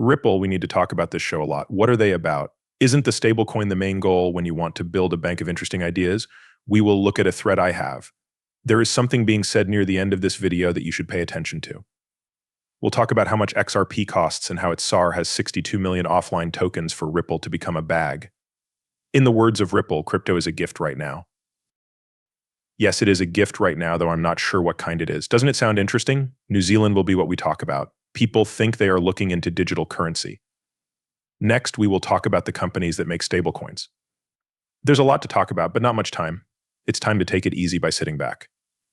Ripple, we need to talk about this show a lot. What are they about? Isn't the stablecoin the main goal when you want to build a bank of interesting ideas? We will look at a thread I have. There is something being said near the end of this video that you should pay attention to. We'll talk about how much XRP costs and how its SAR has 62 million offline tokens for Ripple to become a bag. In the words of Ripple, crypto is a gift right now. Yes, it is a gift right now, though I'm not sure what kind it is. Doesn't it sound interesting? New Zealand will be what we talk about. People think they are looking into digital currency. Next, we will talk about the companies that make stablecoins. There's a lot to talk about, but not much time. It's time to take it easy by sitting back.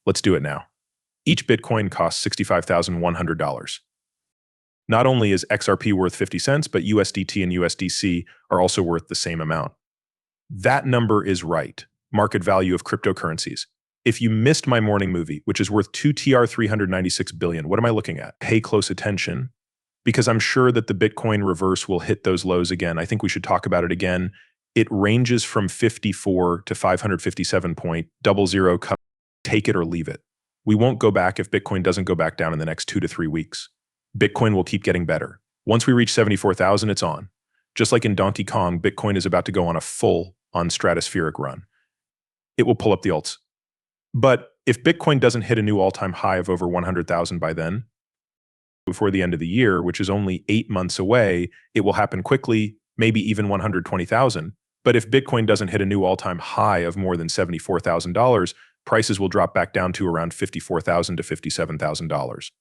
Let's do it now. Each Bitcoin costs $65,100. Not only is XRP worth 50 cents, but USDT and USDC are also worth the same amount. That number is right. Market value of cryptocurrencies. If you missed my morning movie, which is worth 396 billion, what am I looking at? Pay close attention, because I'm sure that the Bitcoin reverse will hit those lows again. I think we should talk about it again. It ranges from 54 to 557.00. Take it or leave it. We won't go back if Bitcoin doesn't go back down in the next 2 to 3 weeks. Bitcoin will keep getting better. Once we reach 74,000, it's on. Just like in Donkey Kong, Bitcoin is about to go on a full-on stratospheric run. It will pull up the alts. But if Bitcoin doesn't hit a new all-time high of over 100,000 by then, before the end of the year, which is only 8 months away, it will happen quickly, maybe even 120,000. But if Bitcoin doesn't hit a new all-time high of more than $74,000, prices will drop back down to around $54,000 to $57,000.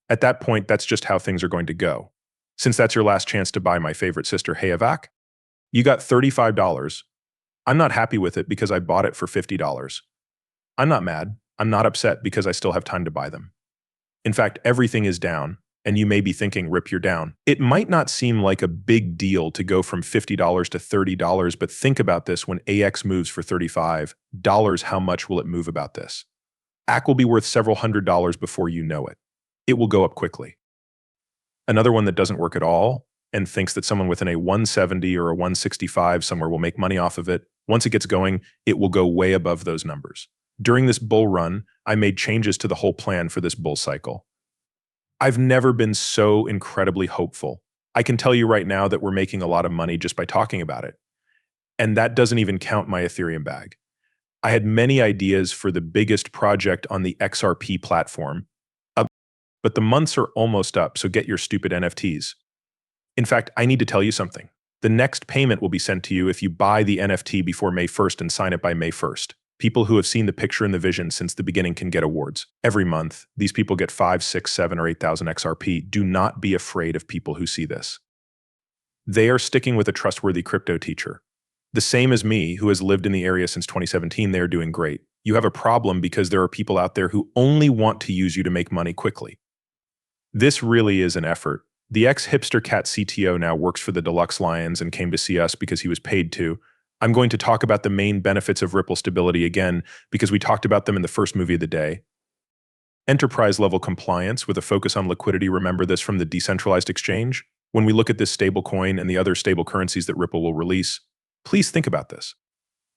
At that point, that's just how things are going to go. Since that's your last chance to buy my favorite sister, Hayavac, you got $35. I'm not happy with it because I bought it for $50. I'm not mad. I'm not upset because I still have time to buy them. In fact, everything is down, and you may be thinking, Rip, you're down. It might not seem like a big deal to go from $50 to $30, but think about this: when AX moves for $35, how much will it move about this? ACK will be worth several $100s before you know it. It will go up quickly. Another one that doesn't work at all and thinks that someone within a 170 or a 165 somewhere will make money off of it, once it gets going, it will go way above those numbers. During this bull run, I made changes to the whole plan for this bull cycle. I've never been so incredibly hopeful. I can tell you right now that we're making a lot of money just by talking about it. And that doesn't even count my Ethereum bag. I had many ideas for the biggest project on the XRP platform, but the months are almost up, so get your stupid NFTs. In fact, I need to tell you something. The next payment will be sent to you if you buy the NFT before May 1st and sign it by May 1st. People who have seen the picture and the vision since the beginning can get awards. Every month, these people get 5, 6, 7, or 8,000 XRP. Do not be afraid of people who see this. They are sticking with a trustworthy crypto teacher. The same as me, who has lived in the area since 2017, they are doing great. You have a problem because there are people out there who only want to use you to make money quickly. This really is an effort. The ex-hipster cat CTO now works for the Deluxe Lions and came to see us because he was paid to. I'm going to talk about the main benefits of Ripple stability again because we talked about them in the first movie of the day. Enterprise-level compliance with a focus on liquidity. Remember this from the decentralized exchange? When we look at this stablecoin and the other stable currencies that Ripple will release, please think about this.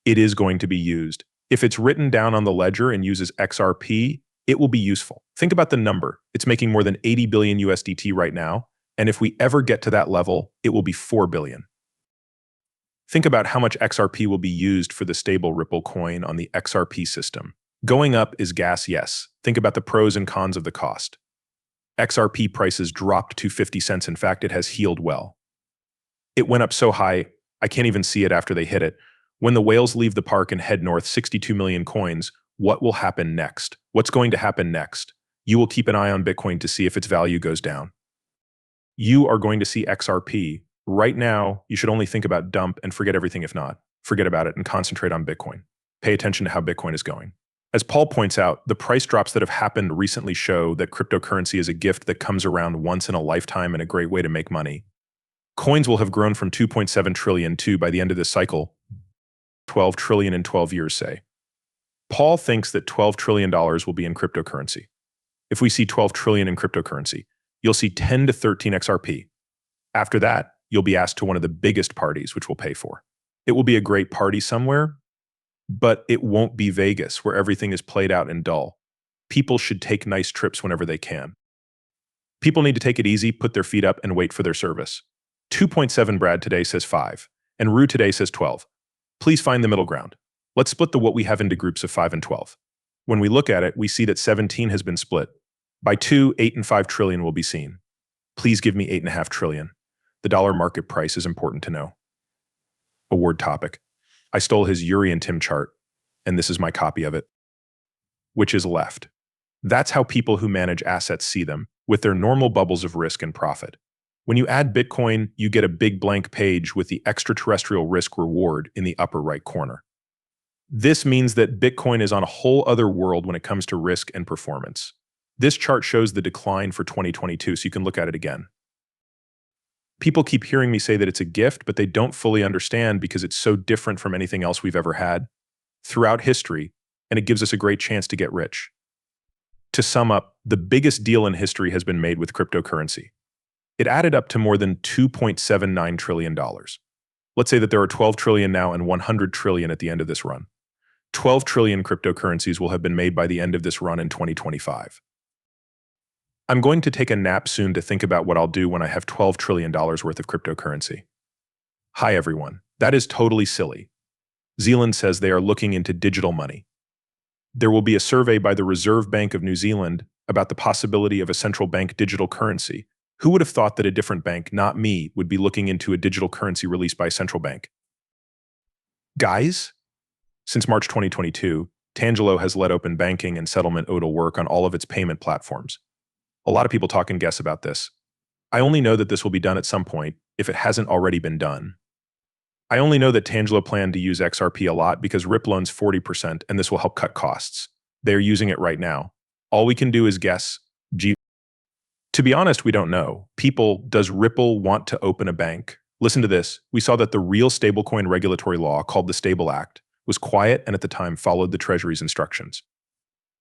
It is going to be used. If it's written down on the ledger and uses XRP, it will be useful. Think about the number. It's making more than 80 billion USDT right now, and if we ever get to that level, it will be 4 billion. Think about how much XRP will be used for the stable Ripple coin on the XRP system. Going up is gas, yes. Think about the pros and cons of the cost. XRP prices dropped to 50 cents. In fact, it has healed well. It went up so high, I can't even see it after they hit it. When the whales leave the park and head north, 62 million coins, what will happen next? What's going to happen next? You will keep an eye on Bitcoin to see if its value goes down. You are going to see XRP. Right now, you should only think about dump and forget everything. If not, forget about it and concentrate on Bitcoin. Pay attention to how Bitcoin is going. As Paul points out, the price drops that have happened recently show that cryptocurrency is a gift that comes around once in a lifetime and a great way to make money. Coins will have grown from 2.7 trillion to, by the end of this cycle, 12 trillion in 12 years, say. Paul thinks that $12 trillion will be in cryptocurrency. If we see 12 trillion in cryptocurrency, you'll see 10 to 13 XRP. After that, you'll be asked to one of the biggest parties, which we'll pay for. It will be a great party somewhere, but it won't be Vegas, where everything is played out and dull. People should take nice trips whenever they can. People need to take it easy, put their feet up, and wait for their service. 2.7 Brad today says 5, and Rue today says 12. Please find the middle ground. Let's split the what we have into groups of 5 and 12. When we look at it, we see that 17 has been split. By 2, 8 and 5 trillion will be seen. Please give me 8.5 trillion. The dollar market price is important to know. Award topic. I stole his Yuri and Tim chart, and this is my copy of it, which is left. That's how people who manage assets see them, with their normal bubbles of risk and profit. When you add Bitcoin, you get a big blank page with the extraterrestrial risk reward in the upper right corner. This means that Bitcoin is on a whole other world when it comes to risk and performance. This chart shows the decline for 2022, so you can look at it again. People keep hearing me say that it's a gift, but they don't fully understand because it's so different from anything else we've ever had throughout history, and it gives us a great chance to get rich. To sum up, the biggest deal in history has been made with cryptocurrency. It added up to more than $2.79 trillion. Let's say that there are 12 trillion now and 100 trillion at the end of this run. 12 trillion cryptocurrencies will have been made by the end of this run in 2025. I'm going to take a nap soon to think about what I'll do when I have $12 trillion worth of cryptocurrency. Hi everyone, that is totally silly. Zealand says they are looking into digital money. There will be a survey by the Reserve Bank of New Zealand about the possibility of a central bank digital currency. Who would have thought that a different bank, not me, would be looking into a digital currency released by a central bank? Guys, since March 2022, Tangelo has let open banking and settlement ODL work on all of its payment platforms. A lot of people talk and guess about this. I only know that this will be done at some point, if it hasn't already been done. I only know that Tangelo planned to use XRP a lot because Ripple owns 40%, and this will help cut costs. They are using it right now. All we can do is guess. To be honest, we don't know. People, does Ripple want to open a bank? Listen to this. We saw that the real stablecoin regulatory law, called the Stable Act, was quiet and at the time followed the Treasury's instructions.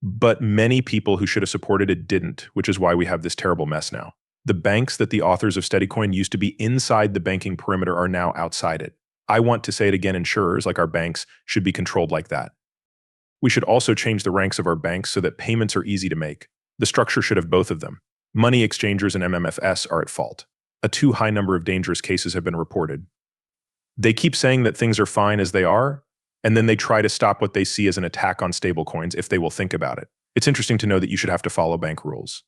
But many people who should have supported it didn't, which is why we have this terrible mess now. The banks that the authors of Steadycoin used to be inside the banking perimeter are now outside it. I want to say it again, insurers, like our banks, should be controlled like that. We should also change the ranks of our banks so that payments are easy to make. The structure should have both of them. Money exchangers and MMFS are at fault. A too high number of dangerous cases have been reported. They keep saying that things are fine as they are, and then they try to stop what they see as an attack on stablecoins if they will think about it. It's interesting to know that you should have to follow bank rules.